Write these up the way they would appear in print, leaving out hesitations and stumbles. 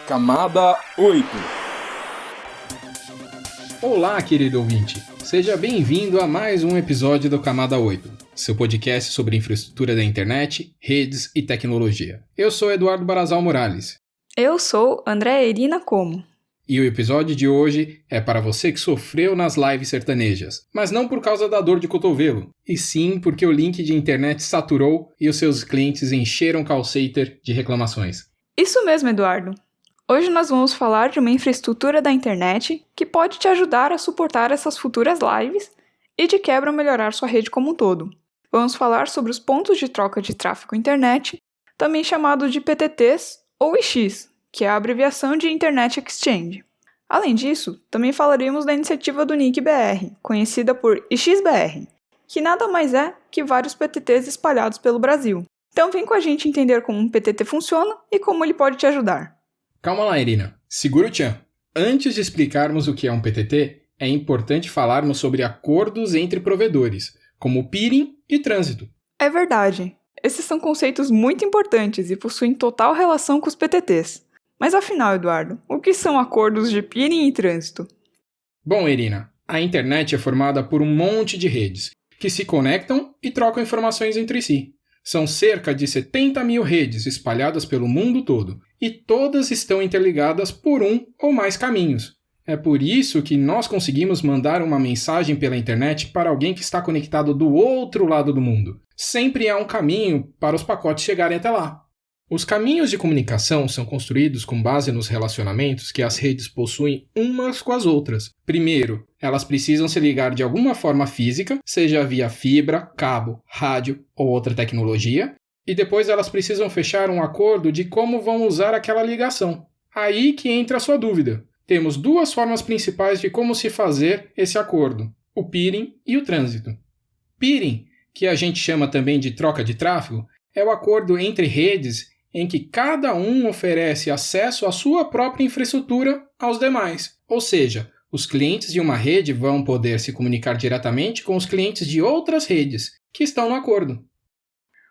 Camada 8. Olá, querido ouvinte. Seja bem-vindo a mais um episódio do Camada 8, seu podcast sobre infraestrutura da internet, redes e tecnologia. Eu sou Eduardo Barazal Morales. Eu sou Andréa Irina Como. E o episódio de hoje é para você que sofreu nas lives sertanejas, mas não por causa da dor de cotovelo, e sim porque o link de internet saturou e os seus clientes encheram o call center de reclamações. Isso mesmo, Eduardo. Hoje nós vamos falar de uma infraestrutura da internet que pode te ajudar a suportar essas futuras lives e de quebra melhorar sua rede como um todo. Vamos falar sobre os pontos de troca de tráfego internet, também chamado de PTTs ou IX, que é a abreviação de Internet Exchange. Além disso, também falaremos da iniciativa do NIC-BR, conhecida por IXBR, que nada mais é que vários PTTs espalhados pelo Brasil. Então vem com a gente entender como um PTT funciona e como ele pode te ajudar. Calma lá, Irina. Segura o tchan. Antes de explicarmos o que é um PTT, é importante falarmos sobre acordos entre provedores, como peering e trânsito. É verdade. Esses são conceitos muito importantes e possuem total relação com os PTTs. Mas afinal, Eduardo, o que são acordos de peering e trânsito? Bom, Irina, a internet é formada por um monte de redes que se conectam e trocam informações entre si. São cerca de 70 mil redes espalhadas pelo mundo todo, e todas estão interligadas por um ou mais caminhos. É por isso que nós conseguimos mandar uma mensagem pela internet para alguém que está conectado do outro lado do mundo. Sempre há um caminho para os pacotes chegarem até lá. Os caminhos de comunicação são construídos com base nos relacionamentos que as redes possuem umas com as outras. Primeiro, elas precisam se ligar de alguma forma física, seja via fibra, cabo, rádio ou outra tecnologia, e depois elas precisam fechar um acordo de como vão usar aquela ligação. Aí que entra a sua dúvida. Temos duas formas principais de como se fazer esse acordo, o peering e o trânsito. Peering, que a gente chama também de troca de tráfego, é o acordo entre redes em que cada um oferece acesso à sua própria infraestrutura aos demais. Ou seja, os clientes de uma rede vão poder se comunicar diretamente com os clientes de outras redes que estão no acordo.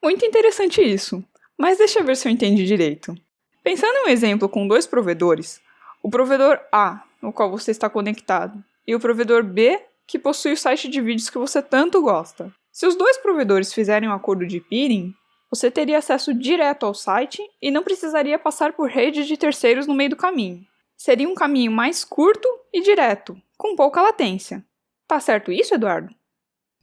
Muito interessante isso, mas deixa eu ver se eu entendi direito. Pensando em um exemplo com dois provedores, o provedor A, no qual você está conectado, e o provedor B, que possui o site de vídeos que você tanto gosta. Se os dois provedores fizerem um acordo de peering, você teria acesso direto ao site e não precisaria passar por redes de terceiros no meio do caminho. Seria um caminho mais curto e direto, com pouca latência. Tá certo isso, Eduardo?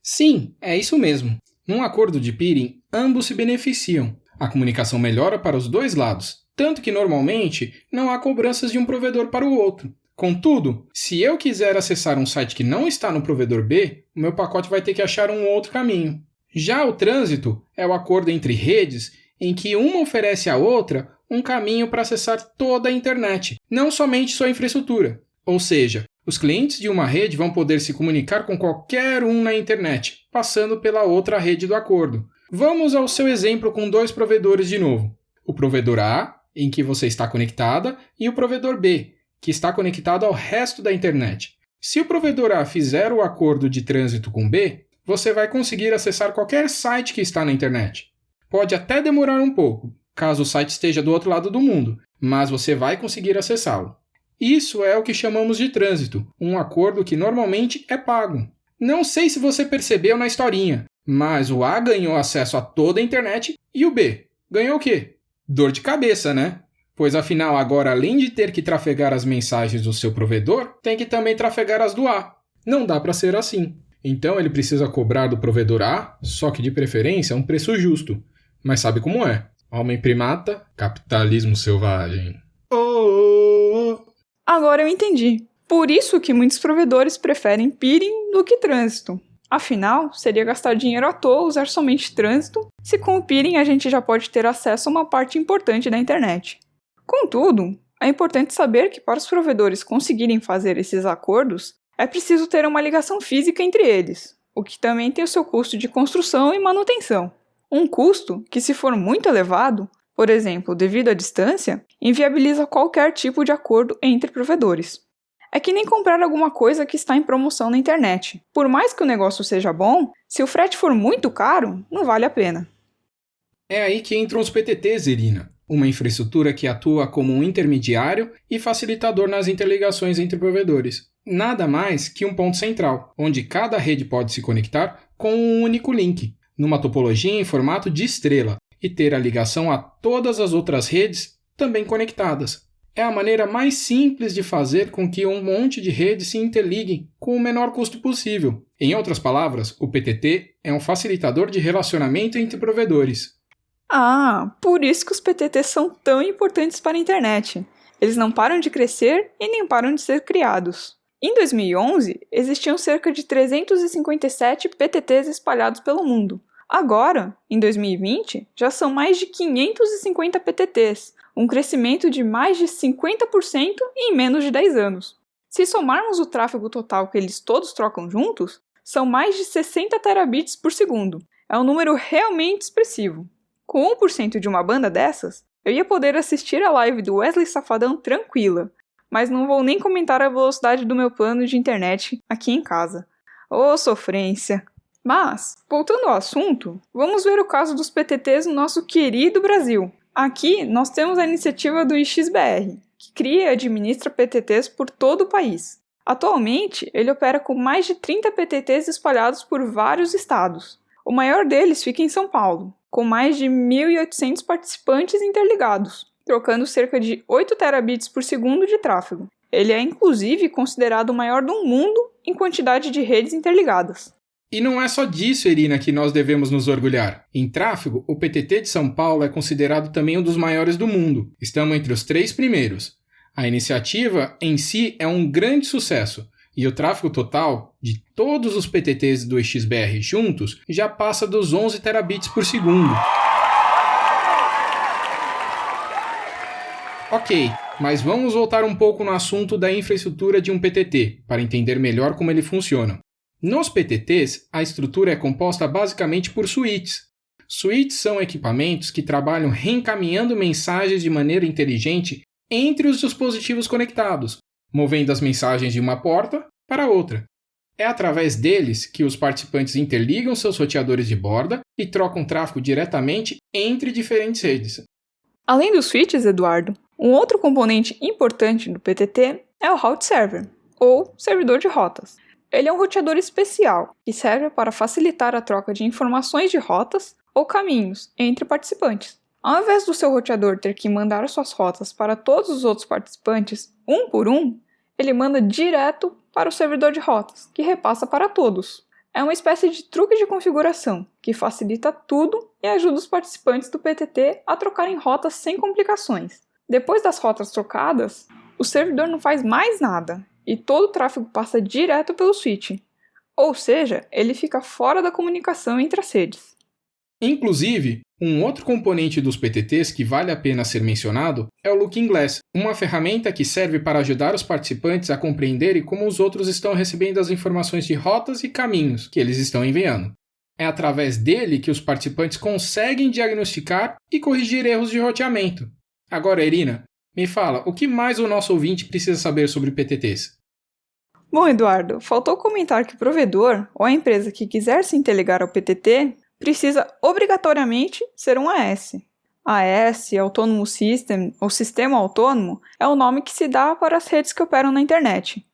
Sim, é isso mesmo. Num acordo de peering, ambos se beneficiam. A comunicação melhora para os dois lados, tanto que normalmente não há cobranças de um provedor para o outro. Contudo, se eu quiser acessar um site que não está no provedor B, o meu pacote vai ter que achar um outro caminho. Já o trânsito é o acordo entre redes em que uma oferece à outra um caminho para acessar toda a internet, não somente sua infraestrutura. Ou seja, os clientes de uma rede vão poder se comunicar com qualquer um na internet, passando pela outra rede do acordo. Vamos ao seu exemplo com dois provedores de novo. O provedor A, em que você está conectada, e o provedor B, que está conectado ao resto da internet. Se o provedor A fizer o acordo de trânsito com B, você vai conseguir acessar qualquer site que está na internet. Pode até demorar um pouco, caso o site esteja do outro lado do mundo, mas você vai conseguir acessá-lo. Isso é o que chamamos de trânsito, um acordo que normalmente é pago. Não sei se você percebeu na historinha, mas o A ganhou acesso a toda a internet e o B ganhou o quê? Dor de cabeça, né? Pois afinal, agora além de ter que trafegar as mensagens do seu provedor, tem que também trafegar as do A. Não dá para ser assim. Então ele precisa cobrar do provedor A, só que de preferência um preço justo. Mas sabe como é? Homem primata, capitalismo selvagem. Oh! Agora eu entendi. Por isso que muitos provedores preferem peering do que trânsito. Afinal, seria gastar dinheiro à toa usar somente trânsito, se com o peering a gente já pode ter acesso a uma parte importante da internet. Contudo, é importante saber que para os provedores conseguirem fazer esses acordos, é preciso ter uma ligação física entre eles, o que também tem o seu custo de construção e manutenção. Um custo que, se for muito elevado, por exemplo, devido à distância, inviabiliza qualquer tipo de acordo entre provedores. É que nem comprar alguma coisa que está em promoção na internet. Por mais que o negócio seja bom, se o frete for muito caro, não vale a pena. É aí que entram os PTTs, Irina. uma infraestrutura que atua como um intermediário e facilitador nas interligações entre provedores. Nada mais que um ponto central, onde cada rede pode se conectar com um único link, numa topologia em formato de estrela, e ter a ligação a todas as outras redes também conectadas. É a maneira mais simples de fazer com que um monte de redes se interliguem com o menor custo possível. Em outras palavras, o PTT é um facilitador de relacionamento entre provedores. Ah, por isso que os PTTs são tão importantes para a internet. Eles não param de crescer e nem param de ser criados. Em 2011, existiam cerca de 357 PTTs espalhados pelo mundo. Agora, em 2020, já são mais de 550 PTTs, um crescimento de mais de 50% em menos de 10 anos. Se somarmos o tráfego total que eles todos trocam juntos, são mais de 60 terabits por segundo. É um número realmente expressivo. Com 1% de uma banda dessas, eu ia poder assistir a live do Wesley Safadão tranquila, mas não vou nem comentar a velocidade do meu plano de internet aqui em casa. Ô, sofrência! Mas, voltando ao assunto, vamos ver o caso dos PTTs no nosso querido Brasil. Aqui, nós temos a iniciativa do IXBR, que cria e administra PTTs por todo o país. Atualmente, ele opera com mais de 30 PTTs espalhados por vários estados. O maior deles fica em São Paulo, com mais de 1.800 participantes interligados, trocando cerca de 8 terabits por segundo de tráfego. Ele é inclusive considerado o maior do mundo em quantidade de redes interligadas. E não é só disso, Irina, que nós devemos nos orgulhar. Em tráfego, o PTT de São Paulo é considerado também um dos maiores do mundo. Estamos entre os 3 primeiros. A iniciativa em si é um grande sucesso, e o tráfego total de todos os PTTs do IXBR juntos já passa dos 11 terabits por segundo. Ok, mas vamos voltar um pouco no assunto da infraestrutura de um PTT, para entender melhor como ele funciona. Nos PTTs, a estrutura é composta basicamente por switches. Switches são equipamentos que trabalham reencaminhando mensagens de maneira inteligente entre os dispositivos conectados, movendo as mensagens de uma porta para outra. É através deles que os participantes interligam seus roteadores de borda e trocam tráfego diretamente entre diferentes redes. Além dos switches, Eduardo, um outro componente importante do PTT é o Route Server, ou servidor de rotas. Ele é um roteador especial que serve para facilitar a troca de informações de rotas ou caminhos entre participantes. Ao invés do seu roteador ter que mandar suas rotas para todos os outros participantes, um por um, ele manda direto para o servidor de rotas, que repassa para todos. É uma espécie de truque de configuração, que facilita tudo e ajuda os participantes do PTT a trocarem rotas sem complicações. Depois das rotas trocadas, o servidor não faz mais nada, e todo o tráfego passa direto pelo switch. Ou seja, ele fica fora da comunicação entre as redes. Inclusive, um outro componente dos PTTs que vale a pena ser mencionado é o Looking Glass, uma ferramenta que serve para ajudar os participantes a compreenderem como os outros estão recebendo as informações de rotas e caminhos que eles estão enviando. É através dele que os participantes conseguem diagnosticar e corrigir erros de roteamento. Agora, Irina, me fala, o que mais o nosso ouvinte precisa saber sobre PTTs? Bom, Eduardo, faltou comentar que o provedor ou a empresa que quiser se interligar ao PTT precisa obrigatoriamente ser um AS. AS, Autonomous System ou Sistema Autônomo, é o nome que se dá para as redes que operam na internet.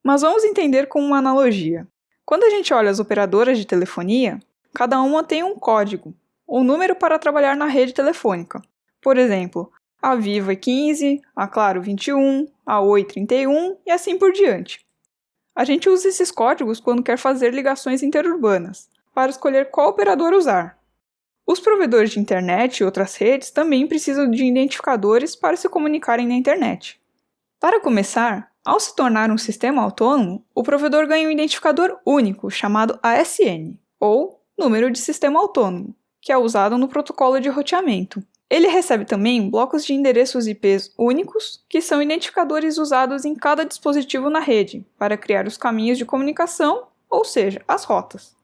Mas vamos entender com uma analogia. Quando a gente olha as operadoras de telefonia, cada uma tem um código, um número para trabalhar na rede telefônica. Por exemplo, a Vivo é 15, a Claro 21, a Oi 31 e assim por diante. A gente usa esses códigos quando quer fazer ligações interurbanas, para escolher qual operador usar. Os provedores de internet e outras redes também precisam de identificadores para se comunicarem na internet. Para começar, ao se tornar um sistema autônomo, o provedor ganha um identificador único chamado ASN, ou Número de Sistema Autônomo, que é usado no protocolo de roteamento. Ele recebe também blocos de endereços IPs únicos, que são identificadores usados em cada dispositivo na rede, para criar os caminhos de comunicação, ou seja, as rotas.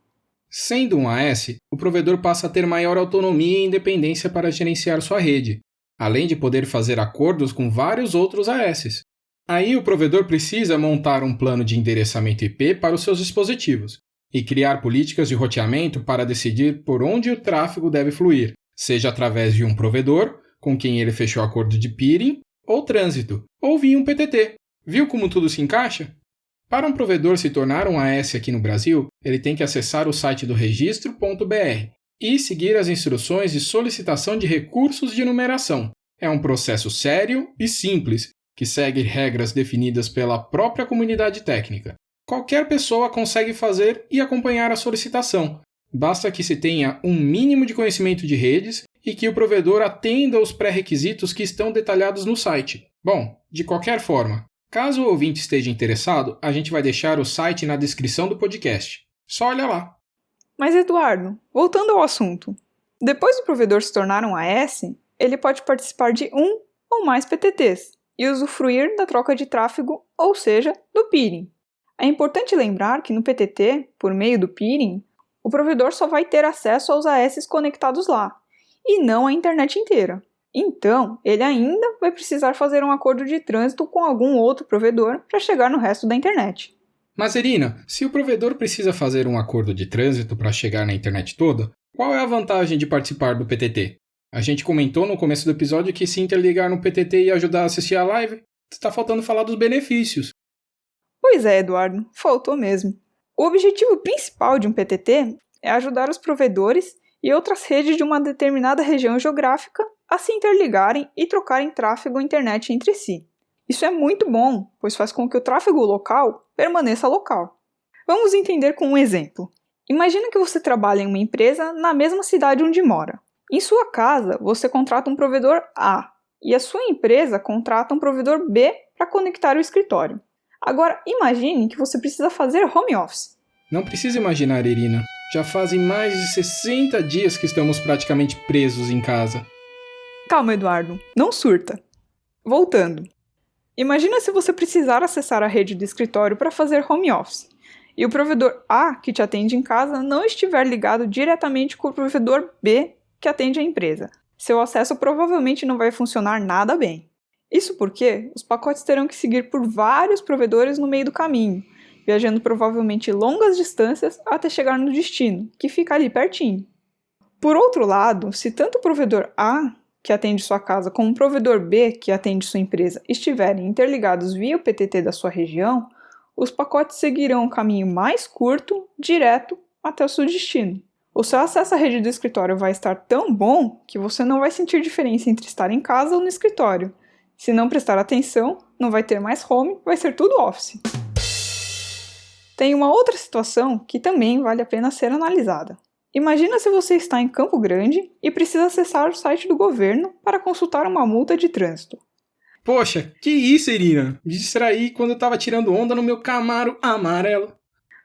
Sendo um AS, o provedor passa a ter maior autonomia e independência para gerenciar sua rede, além de poder fazer acordos com vários outros AS. Aí o provedor precisa montar um plano de endereçamento IP para os seus dispositivos e criar políticas de roteamento para decidir por onde o tráfego deve fluir, seja através de um provedor, com quem ele fechou acordo de peering ou trânsito, ou via um PTT. Viu como tudo se encaixa? Para um provedor se tornar um AS aqui no Brasil, ele tem que acessar o site do registro.br e seguir as instruções de solicitação de recursos de numeração. É um processo sério e simples, que segue regras definidas pela própria comunidade técnica. Qualquer pessoa consegue fazer e acompanhar a solicitação. Basta que se tenha um mínimo de conhecimento de redes e que o provedor atenda aos pré-requisitos que estão detalhados no site. Bom, de qualquer forma, caso o ouvinte esteja interessado, a gente vai deixar o site na descrição do podcast. Só olha lá. Mas Eduardo, voltando ao assunto. Depois do provedor se tornar um AS, ele pode participar de um ou mais PTTs e usufruir da troca de tráfego, ou seja, do peering. É importante lembrar que no PTT, por meio do peering, o provedor só vai ter acesso aos AS conectados lá, e não à internet inteira. Então, ele ainda vai precisar fazer um acordo de trânsito com algum outro provedor para chegar no resto da internet. Mas Irina, se o provedor precisa fazer um acordo de trânsito para chegar na internet toda, qual é a vantagem de participar do PTT? A gente comentou no começo do episódio que se interligar no PTT e ajudar a assistir a live, está faltando falar dos benefícios. Pois é, Eduardo, faltou mesmo. O objetivo principal de um PTT é ajudar os provedores e outras redes de uma determinada região geográfica a se interligarem e trocarem tráfego internet entre si. Isso é muito bom, pois faz com que o tráfego local permaneça local. Vamos entender com um exemplo. Imagina que você trabalha em uma empresa na mesma cidade onde mora. Em sua casa, você contrata um provedor A e a sua empresa contrata um provedor B para conectar o escritório. Agora, imagine que você precisa fazer home office. Não precisa imaginar, Irina. Já fazem mais de 60 dias que estamos praticamente presos em casa. Calma, Eduardo. Não surta. Voltando. Imagina se você precisar acessar a rede do escritório para fazer home office e o provedor A, que te atende em casa, não estiver ligado diretamente com o provedor B, que atende a empresa. Seu acesso provavelmente não vai funcionar nada bem. Isso porque os pacotes terão que seguir por vários provedores no meio do caminho, viajando provavelmente longas distâncias até chegar no destino, que fica ali pertinho. Por outro lado, se tanto o provedor A, que atende sua casa, como o provedor B, que atende sua empresa, estiverem interligados via o PTT da sua região, os pacotes seguirão um caminho mais curto, direto, até o seu destino. O seu acesso à rede do escritório vai estar tão bom que você não vai sentir diferença entre estar em casa ou no escritório. Se não prestar atenção, não vai ter mais home, vai ser tudo office. Tem uma outra situação que também vale a pena ser analisada. Imagina se você está em Campo Grande e precisa acessar o site do governo para consultar uma multa de trânsito. Poxa, que isso, Irina? Me distraí quando eu estava tirando onda no meu Camaro amarelo.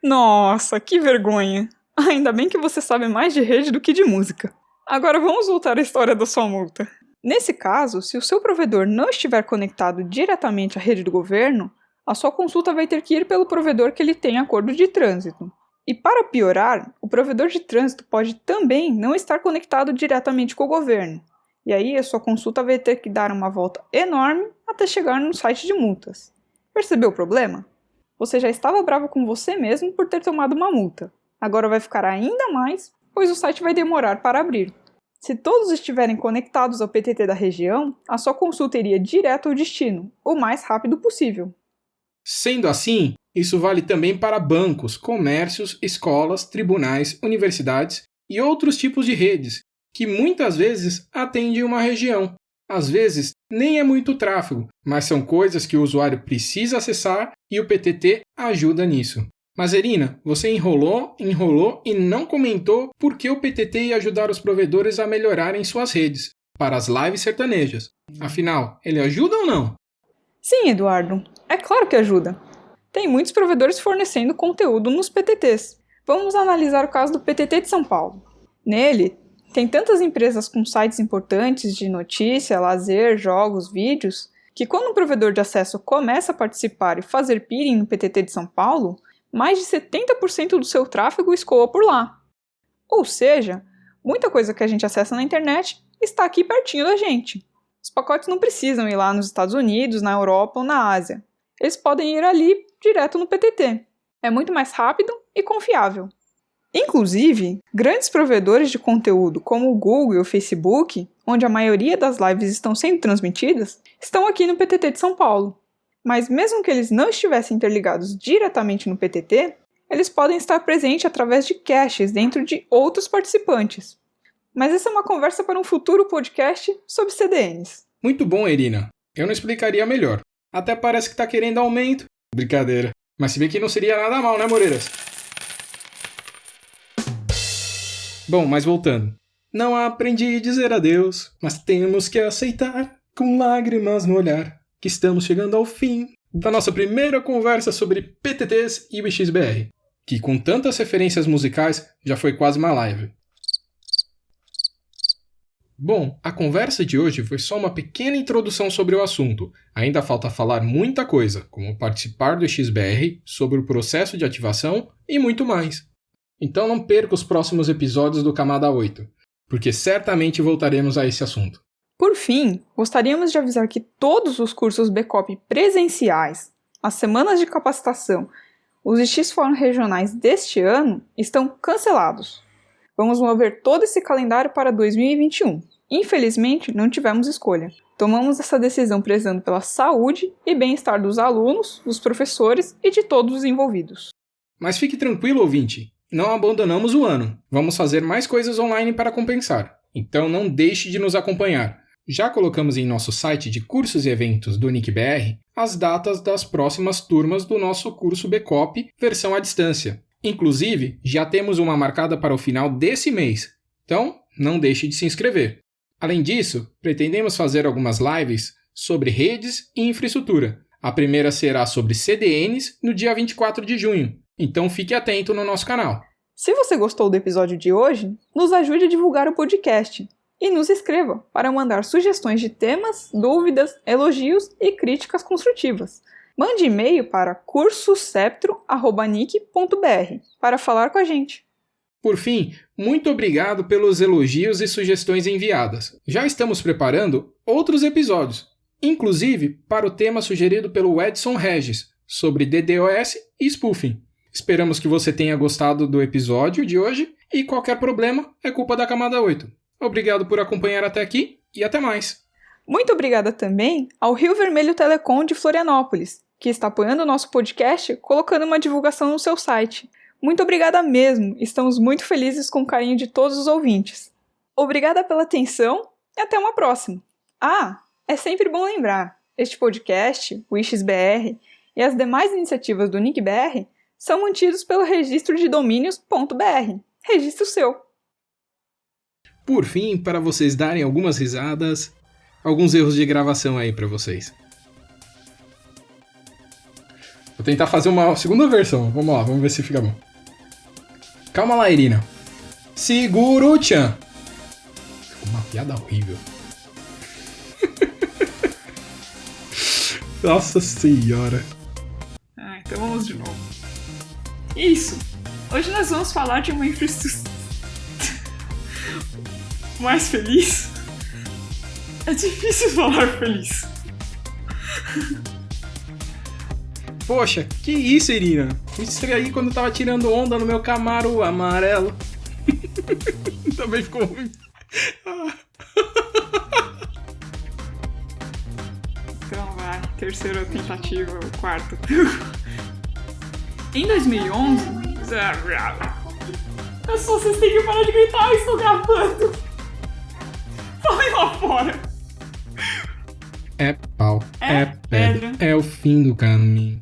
Nossa, que vergonha! Ainda bem que você sabe mais de rede do que de música. Agora vamos voltar à história da sua multa. Nesse caso, se o seu provedor não estiver conectado diretamente à rede do governo, a sua consulta vai ter que ir pelo provedor que ele tem acordo de trânsito. E para piorar, o provedor de trânsito pode também não estar conectado diretamente com o governo. E aí a sua consulta vai ter que dar uma volta enorme até chegar no site de multas. Percebeu o problema? Você já estava bravo com você mesmo por ter tomado uma multa. Agora vai ficar ainda mais, pois o site vai demorar para abrir. Se todos estiverem conectados ao PTT da região, a sua consulta iria direto ao destino, o mais rápido possível. Sendo assim, isso vale também para bancos, comércios, escolas, tribunais, universidades e outros tipos de redes, que muitas vezes atendem uma região. Às vezes, nem é muito tráfego, mas são coisas que o usuário precisa acessar e o PTT ajuda nisso. Mas Irina, você enrolou e não comentou por que o PTT ia ajudar os provedores a melhorarem suas redes para as lives sertanejas. Afinal, ele ajuda ou não? Sim, Eduardo. É claro que ajuda. Tem muitos provedores fornecendo conteúdo nos PTTs. Vamos analisar o caso do PTT de São Paulo. Nele, tem tantas empresas com sites importantes de notícia, lazer, jogos, vídeos, que quando um provedor de acesso começa a participar e fazer peering no PTT de São Paulo, mais de 70% do seu tráfego escoa por lá. Ou seja, muita coisa que a gente acessa na internet está aqui pertinho da gente. Os pacotes não precisam ir lá nos Estados Unidos, na Europa ou na Ásia. Eles podem ir ali direto no PTT. É muito mais rápido e confiável. Inclusive, grandes provedores de conteúdo como o Google e o Facebook, onde a maioria das lives estão sendo transmitidas, estão aqui no PTT de São Paulo. Mas mesmo que eles não estivessem interligados diretamente no PTT, eles podem estar presentes através de caches dentro de outros participantes. Mas essa é uma conversa para um futuro podcast sobre CDNs. Muito bom, Irina. Eu não explicaria melhor. Até parece que tá querendo aumento. Brincadeira. Mas se bem que não seria nada mal, né, Moreiras? Bom, mas voltando. Não aprendi a dizer adeus, mas temos que aceitar, com lágrimas no olhar, que estamos chegando ao fim da nossa primeira conversa sobre PTTs e o XBR, que com tantas referências musicais já foi quase uma live. Bom, a conversa de hoje foi só uma pequena introdução sobre o assunto. Ainda falta falar muita coisa, como participar do XBR, sobre o processo de ativação e muito mais. Então não perca os próximos episódios do Camada 8, porque certamente voltaremos a esse assunto. Por fim, gostaríamos de avisar que todos os cursos BCOP presenciais, as semanas de capacitação, os X-Fórum regionais deste ano estão cancelados. Vamos mover todo esse calendário para 2021. Infelizmente, não tivemos escolha. Tomamos essa decisão prezando pela saúde e bem-estar dos alunos, dos professores e de todos os envolvidos. Mas fique tranquilo, ouvinte. Não abandonamos o ano. Vamos fazer mais coisas online para compensar. Então não deixe de nos acompanhar. Já colocamos em nosso site de cursos e eventos do NICBR as datas das próximas turmas do nosso curso BCOP versão à distância. Inclusive, já temos uma marcada para o final desse mês. Então, não deixe de se inscrever. Além disso, pretendemos fazer algumas lives sobre redes e infraestrutura. A primeira será sobre CDNs no dia 24 de junho. Então fique atento no nosso canal. Se você gostou do episódio de hoje, nos ajude a divulgar o podcast e nos escreva para mandar sugestões de temas, dúvidas, elogios e críticas construtivas. Mande e-mail para cursoceptro@nic.br para falar com a gente. Por fim, muito obrigado pelos elogios e sugestões enviadas. Já estamos preparando outros episódios, inclusive para o tema sugerido pelo Edson Regis, sobre DDoS e spoofing. Esperamos que você tenha gostado do episódio de hoje e qualquer problema é culpa da Camada 8. Obrigado por acompanhar até aqui e até mais. Muito obrigada também ao Rio Vermelho Telecom de Florianópolis, que está apoiando o nosso podcast colocando uma divulgação no seu site. Muito obrigada mesmo, estamos muito felizes com o carinho de todos os ouvintes. Obrigada pela atenção e até uma próxima. É sempre bom lembrar, este podcast, o XBR e as demais iniciativas do NICBR são mantidos pelo registro de domínios.br. Registro seu. Por fim, para vocês darem algumas risadas, alguns erros de gravação aí para vocês. Vou tentar fazer uma segunda versão. Vamos lá, vamos ver se fica bom. Calma lá, Irina. Segura o tchan. Ficou uma piada horrível. Nossa senhora. Então vamos de novo. Isso! Hoje nós vamos falar de uma infraestrutura mais feliz. É difícil falar feliz. Poxa, que isso, Irina? Me distraí quando eu tava tirando onda no meu Camaro amarelo. Também ficou ruim. Então vai, terceira tentativa, o quarto. Em 2011... Vocês têm que parar de gritar, eu estou gravando. Falem lá fora. É pau, é pedra, é o fim do caminho.